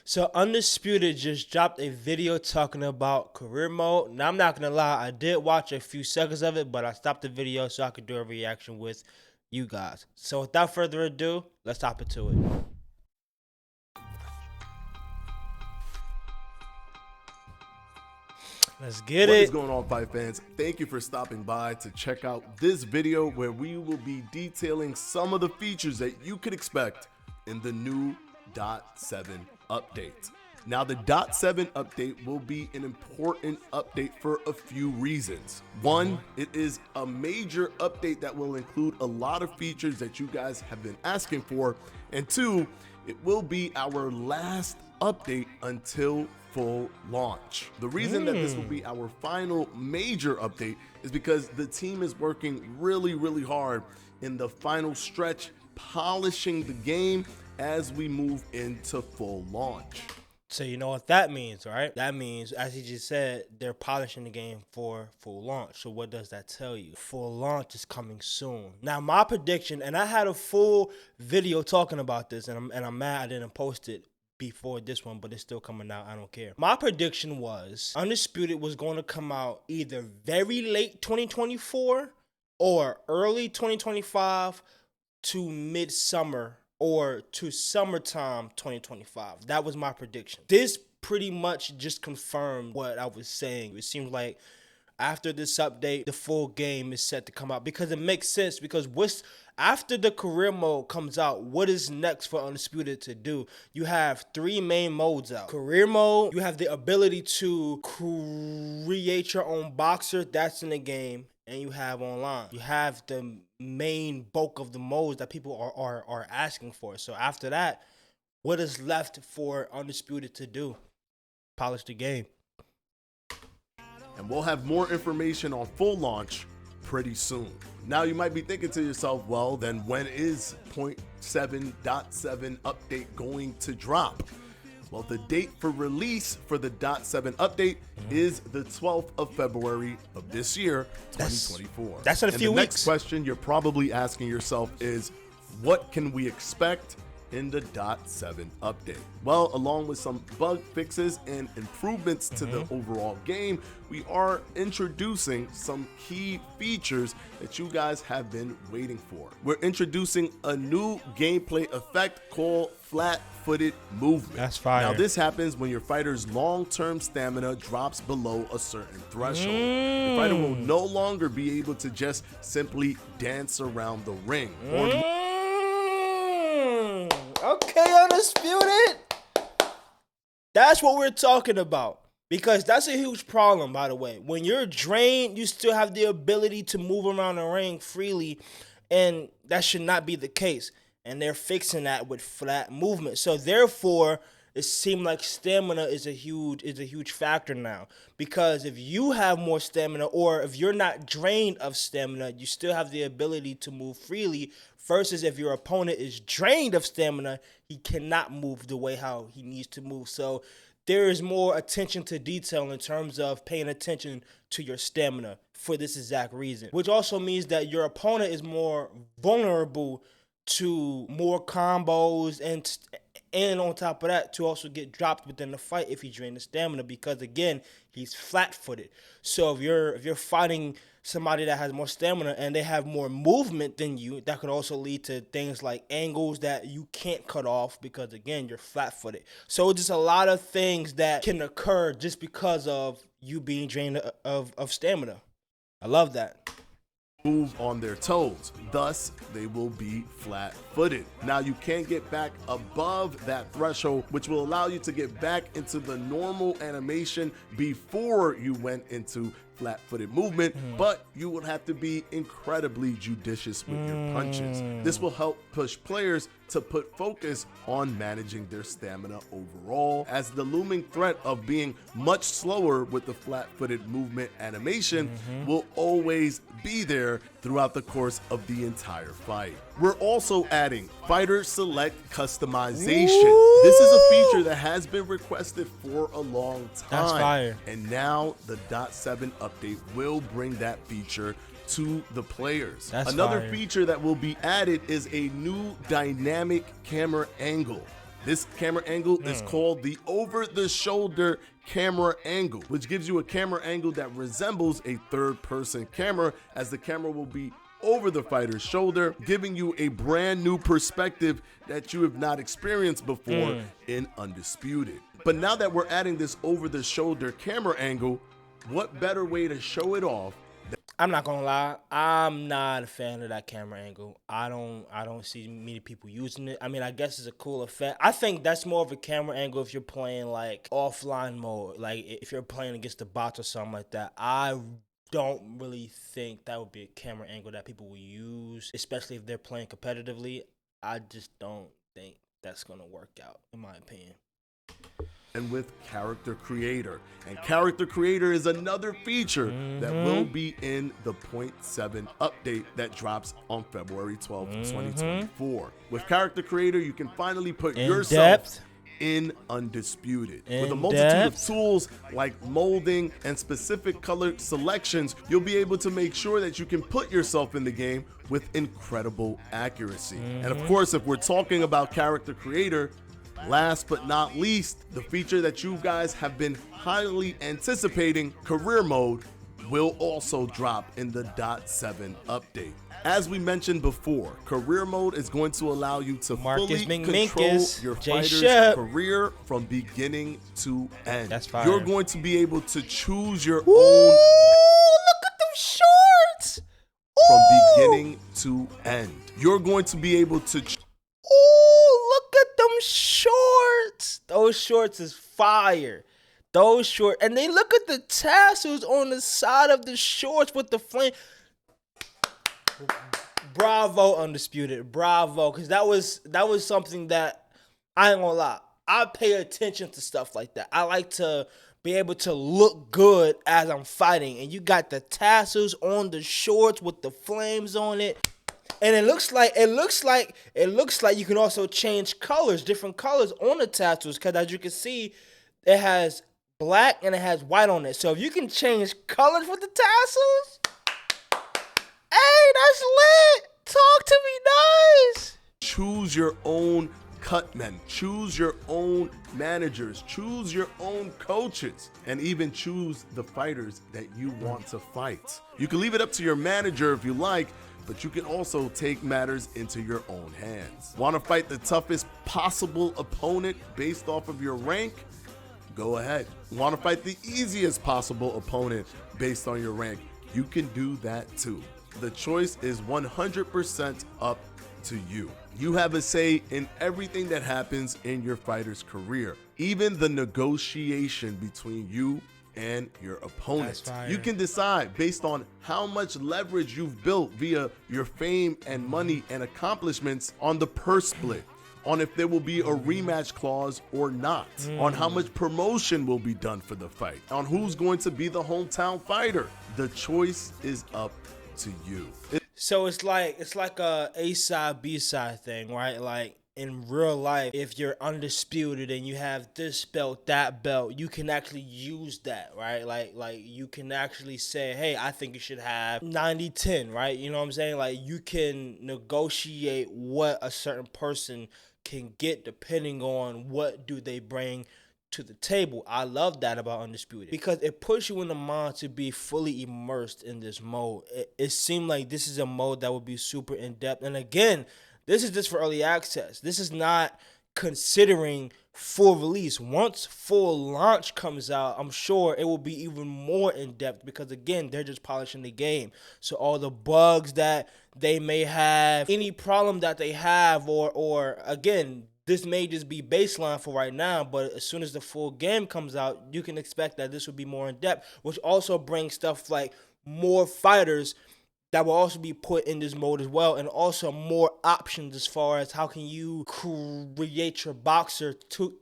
So Undisputed just dropped a video talking about career mode. Now I'm not gonna lie, I did watch a few seconds of it, but I stopped the video so I could do a reaction with you guys. So without further ado, let's hop into it. Let's get What it. is going on, fight fans? Thank you for stopping by to check out this video where we will be detailing some of the features that you could expect in the new .7 update. Now, the .7 update will be an important update for a few reasons. One, it is a major update that will include a lot of features that you guys have been asking for. And two, it will be our last update until full launch. The reason that this will be our final major update is because the team is working really hard in the final stretch, polishing the game as we move into full launch. So you know what that means, right? That means, as he just said, they're polishing the game for full launch. So what does that tell you? Full launch is coming soon. Now, my prediction, and I had a full video talking about this, and I'm mad I didn't post it before this one, but it's still coming out. I don't care. My prediction was Undisputed was going to come out either very late 2024 or early 2025 to midsummer or to summertime 2025. That was my prediction. This pretty much just confirmed what I was saying. It seems like after this update, the full game is set to come out, because it makes sense, because after the career mode comes out, what is next for Undisputed to do? You have 3 main modes out. Career mode, you have the ability to create your own boxer. That's in the game. And you have online. You have the main bulk of the modes that people are asking for. So after that, what is left for Undisputed to do? Polish the game. And we'll have more information on full launch pretty soon. Now you might be thinking to yourself, well, then when is 0.7.7 update going to drop? Well, the date for release for the .7 update is the 12th of February of this year, 2024. That's in a few weeks. The next weeks. question you're probably asking yourself is, what can we expect in the .7 update? Well, along with some bug fixes and improvements to the overall game, we are introducing some key features that you guys have been waiting for. We're introducing a new gameplay effect called flat-footed movement. That's fire. Now, this happens when your fighter's long-term stamina drops below a certain threshold. The fighter will no longer be able to just simply dance around the ring or Okay, Undisputed. That's what we're talking about. Because that's a huge problem, by the way. When you're drained, you still have the ability to move around the ring freely, and that should not be the case. And they're fixing that with flat movement. So therefore, it seems like stamina is a huge factor now. Because if you have more stamina, or if you're not drained of stamina, you still have the ability to move freely. Versus if your opponent is drained of stamina, he cannot move the way how he needs to move. So there is more attention to detail in terms of paying attention to your stamina for this exact reason. Which also means that your opponent is more vulnerable to more combos, and on top of that, to also get dropped within the fight if he drains the stamina, because again, he's flat-footed. So if you're fighting somebody that has more stamina and they have more movement than you, that could also lead to things like angles that you can't cut off, because again, you're flat-footed. So just a lot of things that can occur just because of you being drained of stamina. I love that. Move on their toes, thus they will be flat-footed. Now you can't get back above that threshold, which will allow you to get back into the normal animation before you went into flat-footed movement, but you will have to be incredibly judicious with your punches. This will help push players to put focus on managing their stamina overall, as the looming threat of being much slower with the flat-footed movement animation will always be there throughout the course of the entire fight. We're also adding fighter select customization. This is a feature that has been requested for a long time. That's fire. And now the .7 update will bring that feature to the players. Another feature that will be added is a new dynamic camera angle. This camera angle is called the over-the-shoulder camera angle, which gives you a camera angle that resembles a third-person camera, as the camera will be over the fighter's shoulder, giving you a brand new perspective that you have not experienced before in Undisputed. But now that we're adding this over-the-shoulder camera angle, what better way to show it off? I'm not gonna lie, I'm not a fan of that camera angle. I don't see many people using it. I mean, I guess it's a cool effect. I think that's more of a camera angle if you're playing like offline mode, like if you're playing against the bots or something like that. I don't really think that would be a camera angle that people will use, especially if they're playing competitively. I just don't think that's gonna work out, in my opinion. And with Character Creator. And Character Creator is another feature that will be in the 0.7 update that drops on February 12th, 2024. With Character Creator, you can finally put yourself in Undisputed. With a multitude of tools like molding and specific color selections, you'll be able to make sure that you can put yourself in the game with incredible accuracy. And of course, if we're talking about Character Creator, last but not least, the feature that you guys have been highly anticipating, Career Mode, will also drop in the .7 update. As we mentioned before, Career Mode is going to allow you to fully control your fighter's career from beginning to end. That's fire. You're going to be able to choose your own... Look at them shorts! From beginning to end. You're going to be able to... Look at them shorts. Those shorts is fire. Those shorts. And then look at the tassels on the side of the shorts with the flame. Bravo, Undisputed. Bravo. Because that was something that, I ain't gonna lie, I pay attention to stuff like that. I like to be able to look good as I'm fighting. And you got the tassels on the shorts with the flames on it. And it looks like you can also change colors, different colors on the tassels, because as you can see, it has black and it has white on it. So if you can change colors with the tassels, hey, that's lit. Talk to me nice. Choose your own cutmen, choose your own managers, choose your own coaches, and even choose the fighters that you want to fight. You can leave it up to your manager if you like, but you can also take matters into your own hands. Want to fight the toughest possible opponent based off of your rank? Go ahead. Want to fight the easiest possible opponent based on your rank? You can do that too. The choice is 100% up to you. You have a say in everything that happens in your fighter's career, even the negotiation between you and your opponent. You can decide based on how much leverage you've built via your fame and money and accomplishments on the purse split, on if there will be a rematch clause or not, on how much promotion will be done for the fight, on who's going to be the hometown fighter. The choice is up to you. So it's like a A-side, B-side thing, right? Like in real life, if you're undisputed and you have this belt, that belt, you can actually use that, right? Like you can actually say, hey, I think you should have 90-10, right? You know what I'm saying? Like you can negotiate what a certain person can get depending on what do they bring to the table. I love that about Undisputed because it puts you in the mind to be fully immersed in this mode. It seemed like this is a mode that would be super in-depth. And again, this is just for early access. This is not considering full release. Once full launch comes out, I'm sure it will be even more in-depth because, again, they're just polishing the game. So all the bugs that they may have, any problem that they have, or again, this may just be baseline for right now, but as soon as the full game comes out, you can expect that this will be more in-depth, which also brings stuff like more fighters that will also be put in this mode as well, and also more options as far as how can you create your boxer to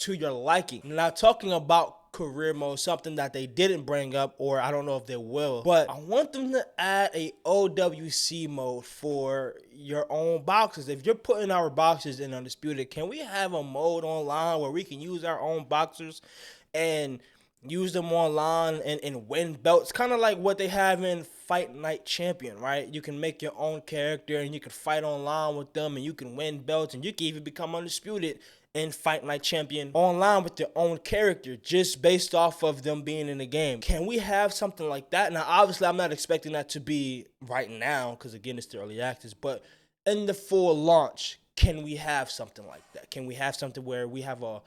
your liking. Now, talking about career mode, something that they didn't bring up, or I don't know if they will, but I want them to add a OWC mode for your own boxers. If you're putting our boxers in Undisputed, can we have a mode online where we can use our own boxers and use them online and win belts, kind of like what they have in Fight Night Champion, right? You can make your own character and you can fight online with them and you can win belts and you can even become undisputed in Fight Night Champion online with their own character just based off of them being in the game. Can we have something like that? Now, obviously, I'm not expecting that to be right now because, again, it's the early access, but in the full launch, can we have something like that? Can we have something where we have a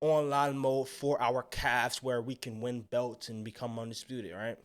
online mode for our calves where we can win belts and become undisputed, right?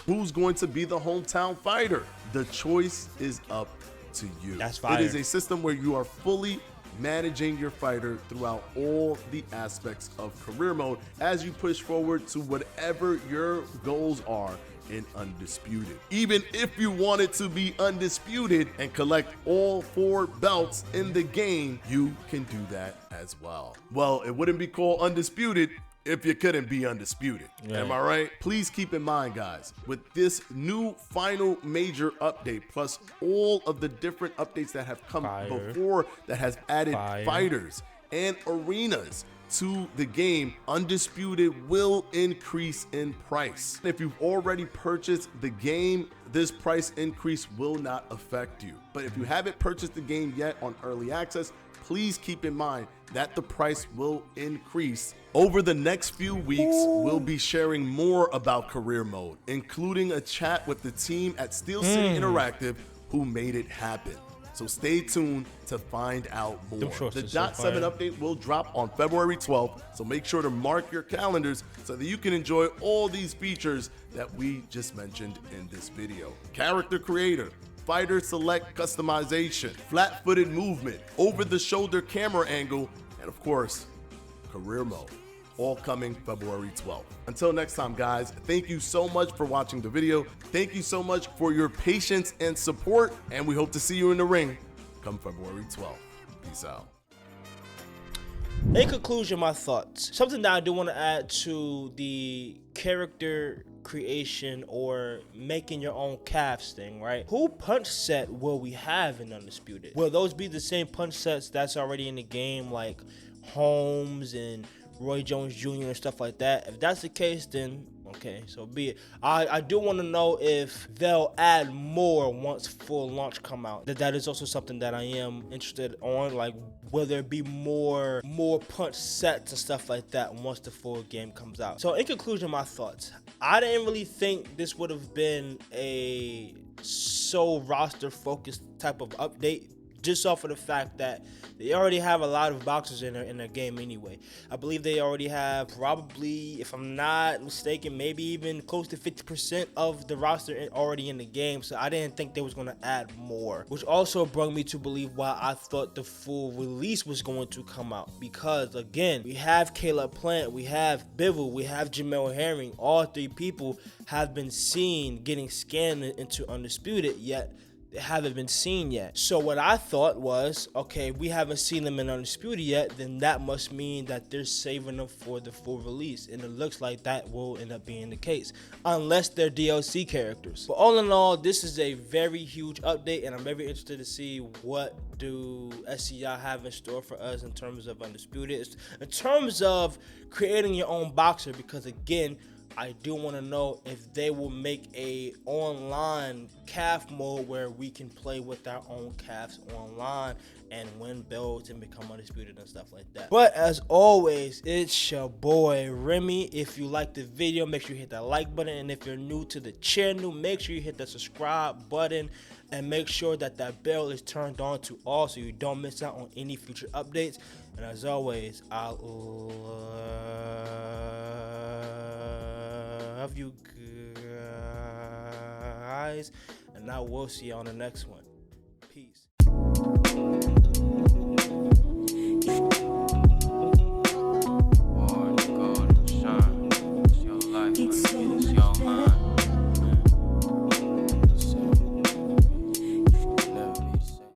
Who's going to be the hometown fighter? The choice is up to you. That's fire. It is a system where you are fully managing your fighter throughout all the aspects of career mode as you push forward to whatever your goals are in Undisputed. Even if you wanted to be undisputed and collect all 4 belts in the game, you can do that as well. Well, it wouldn't be called Undisputed if you couldn't be undisputed. Right. Am I right? Please keep in mind, guys, with this new final major update, plus all of the different updates that have come before that has added fighters and arenas to the game, Undisputed will increase in price. If you've already purchased the game, this price increase will not affect you. But if you haven't purchased the game yet on early access, please keep in mind that the price will increase. Over the next few weeks, we'll be sharing more about career mode, including a chat with the team at Steel City Interactive who made it happen. So stay tuned to find out more. The .7 update will drop on February 12th, so make sure to mark your calendars so that you can enjoy all these features that we just mentioned in this video. Character creator, fighter select customization, flat-footed movement, over-the-shoulder camera angle, and of course, career mode. All coming February 12th. Until next time, guys, thank you so much for watching the video. Thank you so much for your patience and support, and we hope to see you in the ring come February 12th. Peace out. In conclusion, my thoughts. Something that I do want to add to the character creation or making your own calves thing, right? Who punch set will we have in Undisputed? Will those be the same punch sets that's already in the game, like Holmes and Roy Jones Jr. and stuff like that? If that's the case, then okay, so be it. I do want to know if they'll add more once full launch come out. That is also something that I am interested on. Like, will there be more punch sets and stuff like that once the full game comes out? So in conclusion, my thoughts. I didn't really think this would have been a so roster focused type of update, just off of the fact that they already have a lot of boxers in their game anyway. I believe they already have probably, if I'm not mistaken, maybe even close to 50% of the roster already in the game. So I didn't think they was going to add more, which also brought me to believe why I thought the full release was going to come out. Because again, we have Caleb Plant, we have Bivol, we have Jamel Herring. All 3 people have been seen getting scanned into Undisputed, yet they haven't been seen yet. So what I thought was, okay, we haven't seen them in Undisputed yet, then that must mean that they're saving them for the full release. And it looks like that will end up being the case, unless they're DLC characters. But all in all, this is a very huge update, and I'm very interested to see what do SCI have in store for us in terms of Undisputed, in terms of creating your own boxer, because again, I do want to know if they will make a online calf mode where we can play with our own calves online and win belts and become undisputed and stuff like that. But as always, it's your boy Remy. If you like the video, make sure you hit that like button, and if you're new to the channel, make sure you hit that subscribe button and make sure that that bell is turned on to all so you don't miss out on any future updates. And as always, I love you guys, and I will see you on the next one. Peace. Boy, go and shine. It's your life.